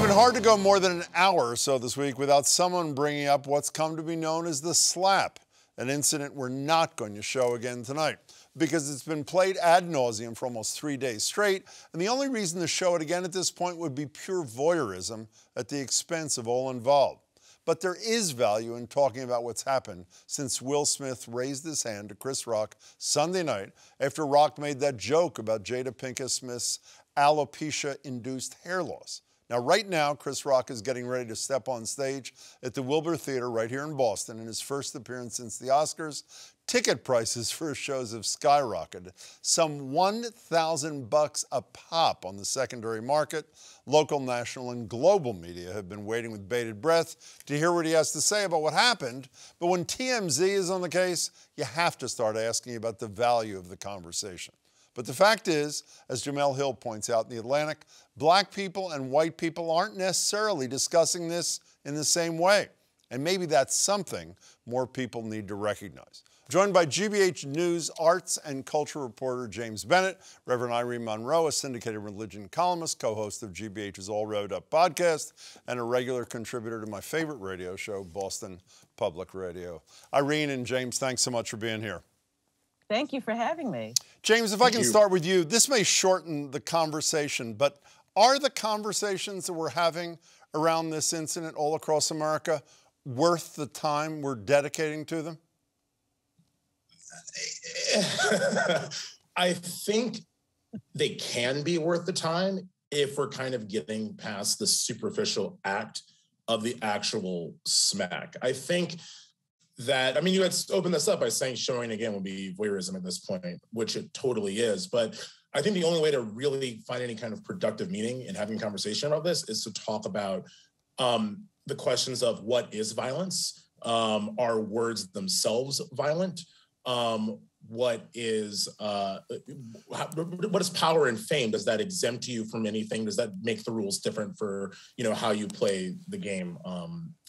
been hard to go more than an hour or so this week without someone bringing up what's come to be known as the slap, an incident we're not going to show again tonight because it's been played ad nauseum for almost 3 days straight, and the only reason to show it again at this point would be pure voyeurism at the expense of all involved. But there is value in talking about what's happened since Will Smith raised his hand to Chris Rock Sunday night after Rock made that joke about Jada Pinkett Smith's alopecia-induced hair loss. Now, right now, Chris Rock is getting ready to step on stage at the Wilbur Theater right here in Boston in his first appearance since the Oscars. Ticket prices for his shows have skyrocketed, some $1,000 a pop on the secondary market. Local, national, and global media have been waiting with bated breath to hear what he has to say about what happened. But when TMZ is on the case, you have to start asking about the value of the conversation. But the fact is, as Jamel Hill points out in The Atlantic, black people and white people aren't necessarily discussing this in the same way. And maybe that's something more people need to recognize. Joined by GBH News arts and culture reporter James Bennett, Reverend Irene Monroe, a syndicated religion columnist, co-host of GBH's All Rev'd Up podcast, and a regular contributor to my favorite radio show, Boston Public Radio. Irene and James, thanks so much for being here. Thank you for having me. James, if I can start with you, this may shorten the conversation, but are the conversations that we're having around this incident all across America worth the time we're dedicating to them? I think they can be worth the time if we're kind of getting past the superficial act of the actual smack. I think that, I mean, you had opened this up by saying showing again would be voyeurism at this point, which it totally is. But I think the only way to really find any kind of productive meaning in having a conversation about this is to talk about the questions of what is violence? Are words themselves violent? What is power and fame? Does that exempt you from anything? Does that make the rules different for, you know, how you play the game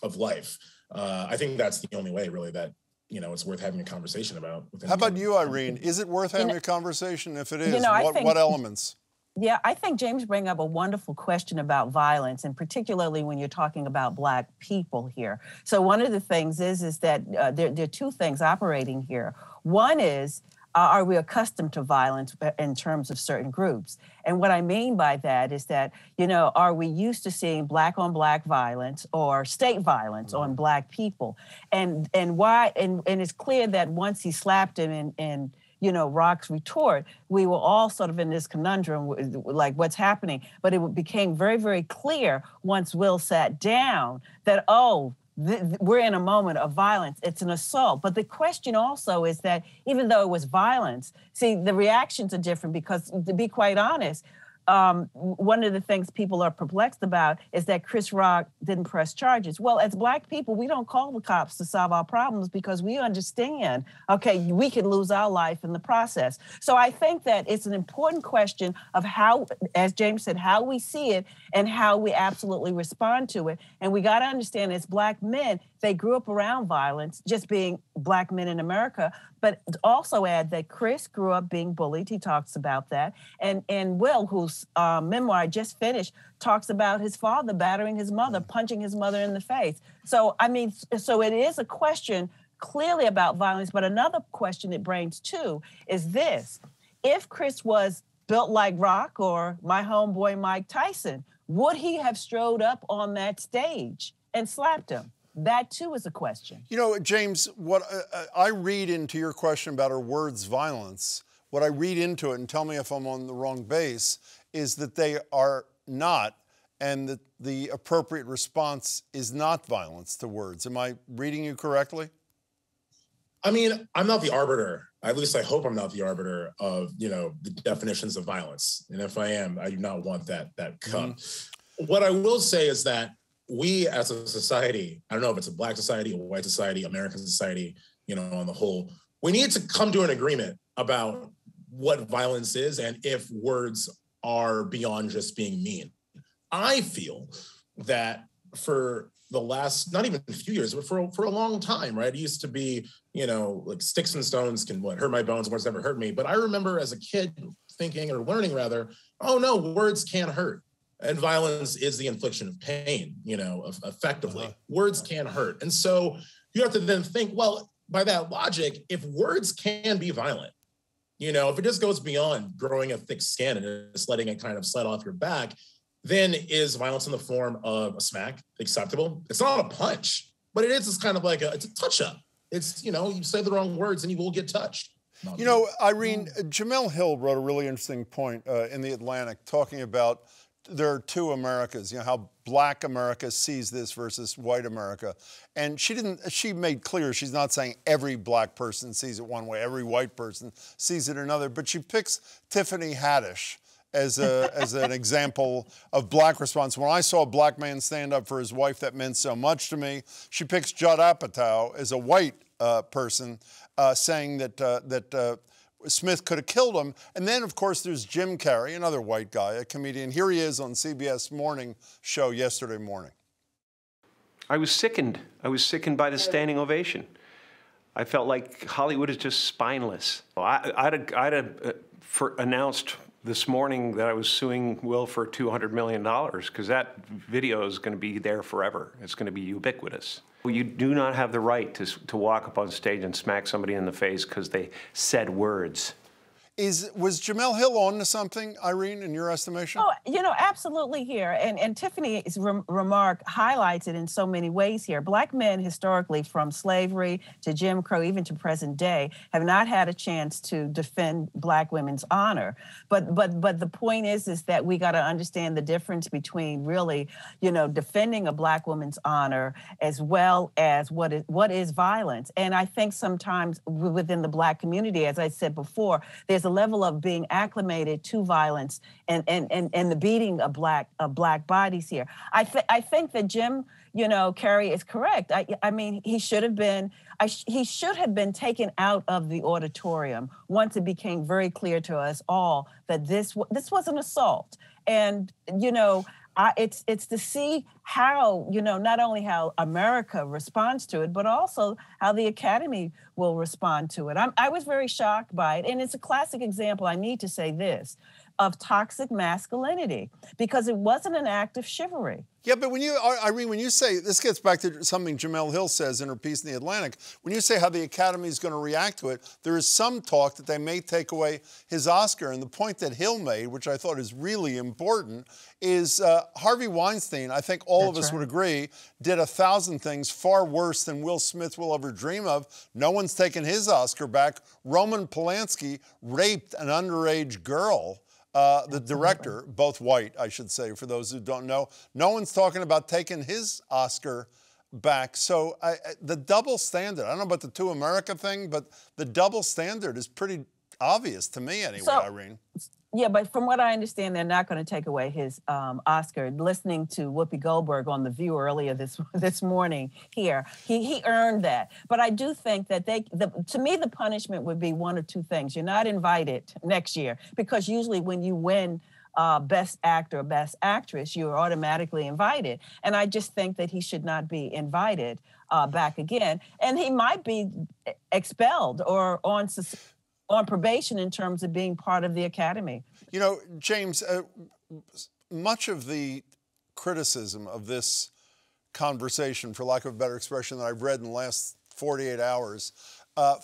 of life? I think that's the only way, really, that, you know, it's worth having a conversation about. How about you, Irene? Is it worth having a conversation? If it is, what elements? Yeah, I think James bring up a wonderful question about violence, and particularly when you're talking about Black people here. So one of the things is that there are two things operating here. One is, are we accustomed to violence in terms of certain groups? And what I mean by that is that, you know, are we used to seeing Black on Black violence or state violence on Black people? And why? And it's clear that once he slapped him and you know, Rock's retort, we were all sort of in this conundrum, like what's happening. But it became very, very clear once Will sat down that, oh, we're in a moment of violence. It's an assault. But the question also is that even though it was violence, see, the reactions are different because, to be quite honest, one of the things people are perplexed about is that Chris Rock didn't press charges. Well, as Black people, we don't call the cops to solve our problems because we understand, okay, we can lose our life in the process. So I think that it's an important question of how, as James said, how we see it and how we absolutely respond to it. And we got to understand as Black men, they grew up around violence, just being Black men in America, but also add that Chris grew up being bullied. He talks about that. And Will, whose memoir I just finished, talks about his father battering his mother, punching his mother in the face. So, I mean, so it is a question clearly about violence, but another question it brings too is this. If Chris was built like Rock or my homeboy Mike Tyson, would he have strode up on that stage and slapped him? That, too, is a question. You know, James, what I read into your question about our words violence, what I read into it, and tell me if I'm on the wrong base, is that they are not, and that the appropriate response is not violence to words. Am I reading you correctly? I mean, I'm not the arbiter. At least I hope I'm not the arbiter of, you know, the definitions of violence. And if I am, I do not want that cup. What I will say is that we as a society, I don't know if it's a Black society, a white society, American society, you know, on the whole, we need to come to an agreement about what violence is and if words are beyond just being mean. I feel that for the last, not even a few years, but for a long time, right? It used to be, you know, like sticks and stones can hurt my bones, words never hurt me. But I remember as a kid thinking, or learning rather, oh no, words can't hurt. And violence is the infliction of pain, you know, effectively. Words can hurt. And so you have to then think, well, by that logic, if words can be violent, you know, if it just goes beyond growing a thick skin and just letting it kind of slide off your back, then is violence in the form of a smack acceptable? It's not a punch, but it is. It's kind of like it's a touch-up. It's, you know, you say the wrong words and you will get touched. You know, Irene, Jamel Hill wrote a really interesting point in The Atlantic talking about there are two Americas, you know, how black America sees this versus white America. And she made clear she's not saying every black person sees it one way, every white person sees it another, but she picks Tiffany Haddish as an example of black response. When I saw a black man stand up for his wife, that meant so much to me. She picks Judd Apatow as a white person saying that Smith could have killed him. And then, of course, there's Jim Carrey, another white guy, a comedian. Here he is on CBS Morning Show yesterday morning. I was sickened. I was sickened by the standing ovation. I felt like Hollywood is just spineless. I'd have announced this morning that I was suing Will for $200 million because that video is going to be there forever. It's going to be ubiquitous. You do not have the right to walk up on stage and smack somebody in the face because they said words. Was Jamel Hill on to something, Irene, in your estimation? Oh, you know, absolutely here. And Tiffany's remark highlights it in so many ways here. Black men historically, from slavery to Jim Crow, even to present day, have not had a chance to defend black women's honor. But the point is that we got to understand the difference between really, you know, defending a black woman's honor as well as what is violence. And I think sometimes within the black community, as I said before, there's a level of being acclimated to violence and the beating of black bodies here. I think that Jim, you know, Carrey is correct. I mean, he should have been taken out of the auditorium once it became very clear to us all that this was an assault. And, you know, it's to see how, you know, not only how America responds to it, but also how the Academy will respond to it. I was very shocked by it. And it's a classic example, I need to say this, of toxic masculinity, because it wasn't an act of chivalry. Yeah, but Irene, when you say, this gets back to something Jamel Hill says in her piece in The Atlantic, when you say how the Academy is going to react to it, there is some talk that they may take away his Oscar. And the point that Hill made, which I thought is really important, is Harvey Weinstein, I think all of us would agree, did 1,000 things far worse than Will Smith will ever dream of. No one's taken his Oscar back. Roman Polanski raped an underage girl. The director, both white, I should say, for those who don't know. No one's talking about taking his Oscar back. So the double standard, I don't know about the Two America thing, but the double standard is pretty obvious to me anyway, Irene. Yeah, but from what I understand, they're not going to take away his Oscar. Listening to Whoopi Goldberg on The View earlier this morning here, he earned that. But I do think that to me, the punishment would be one or two things. You're not invited next year, because usually when you win Best Actor or Best Actress, you're automatically invited. And I just think that he should not be invited back again. And he might be expelled or on probation in terms of being part of the Academy. You know, James, much of the criticism of this conversation, for lack of a better expression, that I've read in the last 48 hours,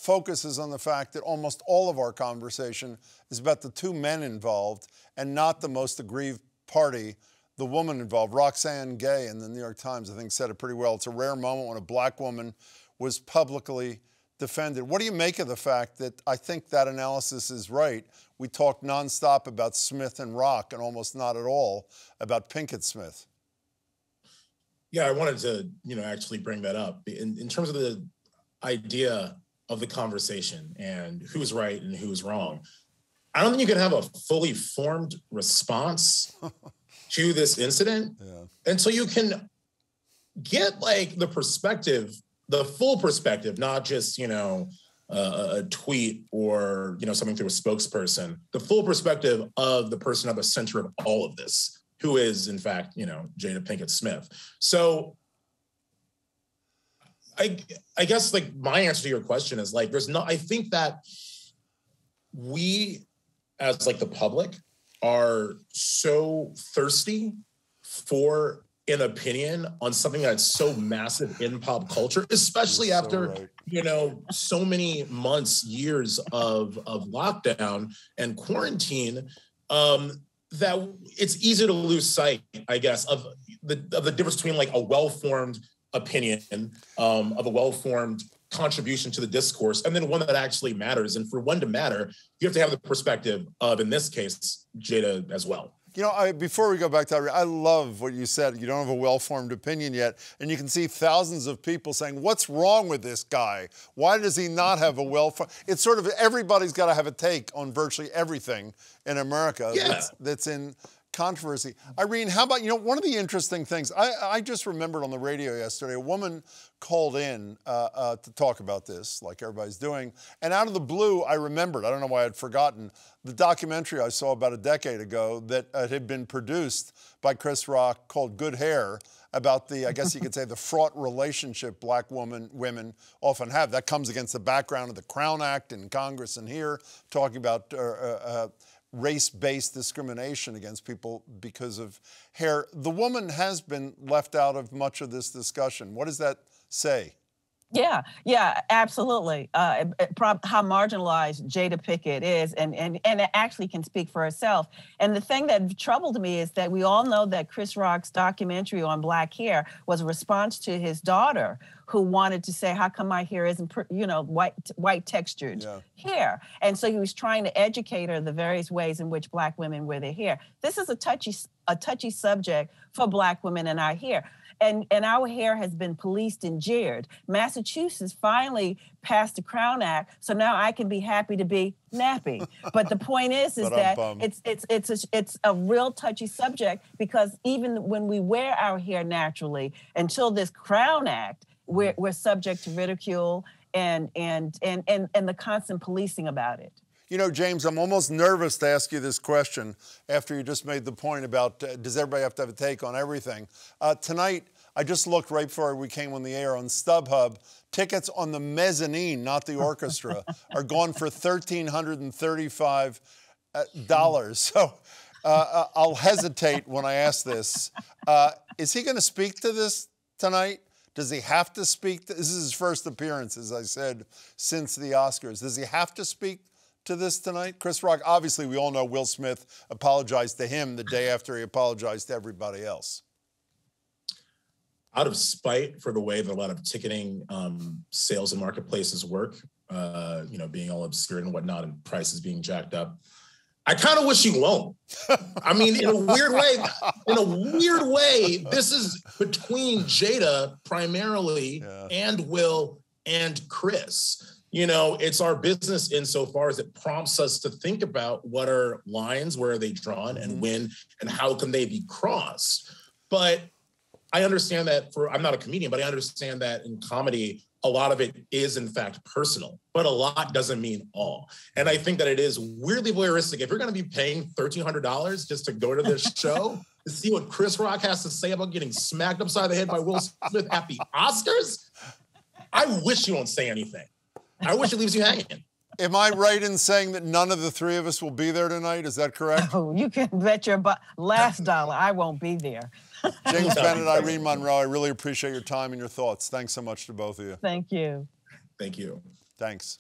focuses on the fact that almost all of our conversation is about the two men involved and not the most aggrieved party, the woman involved. Roxanne Gay in the New York Times, I think, said it pretty well. It's a rare moment when a black woman was publicly defended. What do you make of the fact that I think that analysis is right? We talk nonstop about Smith and Rock and almost not at all about Pinkett Smith. Yeah, I wanted to, you know, actually bring that up in terms of the idea of the conversation and who's right and who's wrong. I don't think you can have a fully formed response to this incident until you can get like the perspective, the full perspective, not just, you know, a tweet or, you know, something through a spokesperson, the full perspective of the person at the center of all of this, who is, in fact, you know, Jada Pinkett Smith. So I guess like my answer to your question is like, I think that we as like the public are so thirsty for an opinion on something that's so massive in pop culture, especially after, you know, so many months, years of lockdown and quarantine, that it's easy to lose sight, I guess, of the difference between like a well-formed opinion, of a well-formed contribution to the discourse, and then one that actually matters. And for one to matter, you have to have the perspective of, in this case, Jada as well. You know, before we go back to Irene, I love what you said. You don't have a well-formed opinion yet. And you can see thousands of people saying, what's wrong with this guy? Why does he not have a well-formed? It's sort of everybody's got to have a take on virtually everything in America that's in controversy. Irene, how about, you know, one of the interesting things, I just remembered on the radio yesterday, a woman called in to talk about this, like everybody's doing, and out of the blue, I remembered, I don't know why I'd forgotten, the documentary I saw about a decade ago that had been produced by Chris Rock called Good Hair, about the, I guess you could say, the fraught relationship black women often have. That comes against the background of the Crown Act in Congress and here, talking about race-based discrimination against people because of hair. The woman has been left out of much of this discussion. What does that say? Yeah, absolutely. How marginalized Jada Pinkett is, and it actually can speak for herself. And the thing that troubled me is that we all know that Chris Rock's documentary on black hair was a response to his daughter, who wanted to say, how come my hair isn't, you know, white textured hair? And so he was trying to educate her the various ways in which black women wear their hair. This is a touchy subject for black women and our hair. And our hair has been policed and jeered. Massachusetts finally passed the Crown Act, so now I can be happy to be nappy. But the point is that it's a real touchy subject, because even when we wear our hair naturally, until this Crown Act, we're subject to ridicule and the constant policing about it. You know, James, I'm almost nervous to ask you this question after you just made the point about does everybody have to have a take on everything? Tonight, I just looked right before we came on the air on StubHub. Tickets on the mezzanine, not the orchestra, are gone for $1,335. So I'll hesitate when I ask this. Is he going to speak to this tonight? Does he have to speak? This is his first appearance, as I said, since the Oscars. Does he have to speak to this tonight? Chris Rock, obviously we all know Will Smith apologized to him the day after he apologized to everybody else. Out of spite for the way that a lot of ticketing sales and marketplaces work, you know, being all obscured and whatnot and prices being jacked up, I kind of wish he won't. I mean, in a weird way, this is between Jada primarily and Will and Chris. You know, it's our business insofar as it prompts us to think about what are lines, where are they drawn, and when and how can they be crossed. But I understand that I'm not a comedian, but I understand that in comedy, a lot of it is in fact personal, but a lot doesn't mean all. And I think that it is weirdly voyeuristic. If you're going to be paying $1,300 just to go to this show to see what Chris Rock has to say about getting smacked upside the head by Will Smith at the Oscars, I wish you won't say anything. I wish it leaves you hanging. Am I right in saying that none of the three of us will be there tonight? Is that correct? Oh, you can bet your last dollar I won't be there. James Bennett, Irene Monroe, I really appreciate your time and your thoughts. Thanks so much to both of you. Thank you. Thank you. Thanks.